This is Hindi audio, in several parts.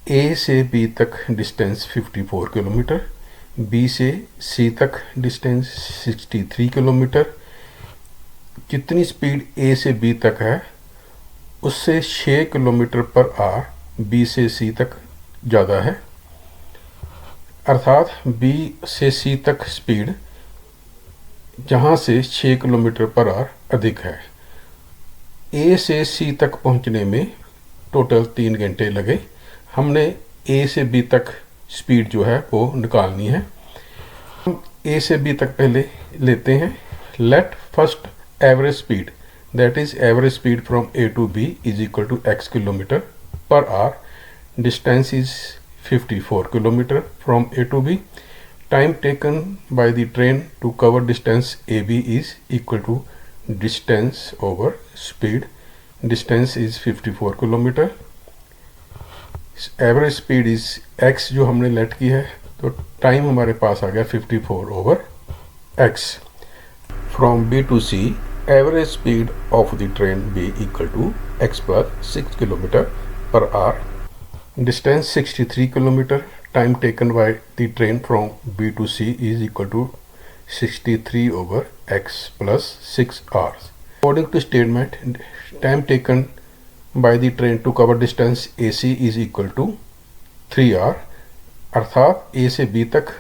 ए से बी तक डिस्टेंस 54 किलोमीटर, बी से सी तक डिस्टेंस 63 किलोमीटर। जितनी स्पीड ए से बी तक है उससे 6 किलोमीटर पर आवर बी से सी तक ज़्यादा है, अर्थात बी से सी तक स्पीड जहाँ से 6 किलोमीटर पर आवर अधिक है। ए से सी तक पहुँचने में टोटल 3 घंटे लगे। हमने ए से बी तक स्पीड जो है वो निकालनी है। हम ए से बी तक पहले लेते हैं। Let first average speed, that is average speed from A to B is equal to x kilometer per hour. Distance is 54 kilometer from A to B. Time taken by the train to cover distance AB is equal to distance over speed. Distance is 54 kilometer. Average speed is x जो हमने लेट की है, तो टाइम हमारे पास आ गया 54 over x. From B to C, average speed of the train B equal to x plus 6 km per hour. Distance 63 km. Time taken by the train from B to C is equal to 63 over x plus 6 hours. According to statement, time taken by the train to cover distance AC is equal to 3 hour. अर्थात A से B तक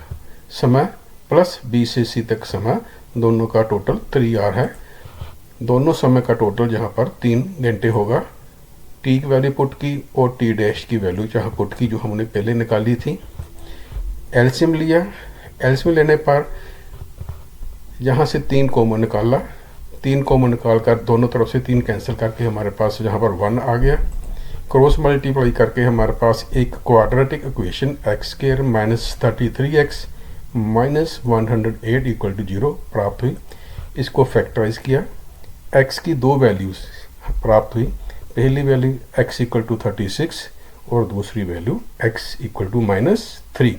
समय प्लस B से C तक समय दोनों का टोटल 3 आवर है। दोनों समय का टोटल जहाँ पर 3 घंटे होगा। टी की वैल्यू पुट की और टी डैश की वैल्यू जहाँ पुट की जो हमने पहले निकाली थी। एलसीएम लिया, एलसीएम लेने पर यहाँ से 3 कॉमन निकाला, 3 कॉमन निकाल कर दोनों तरफ से 3 कैंसिल करके हमारे पास जहाँ पर 1 आ गया। क्रॉस मल्टीप्लाई करके हमारे पास एक quadratic equation x square minus 33x minus 108 equal to 0 प्राप्त हुई। इसको फैक्टराइज किया, x की 2 वैल्यूज प्राप्त हुई। पहली वैल्यू x इक्वल टू 36 और दूसरी वैल्यू x इक्वल टू -3।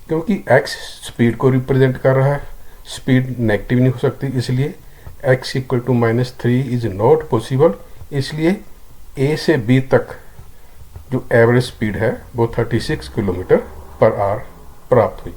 क्योंकि x स्पीड को रिप्रेजेंट कर रहा है, स्पीड नेगेटिव नहीं हो सकती, इसलिए x equal to -3 is not possible. इसलिए a से b तक जो एवरेज स्पीड है वो 36 किलोमीटर पर आवर प्राप्त हुई।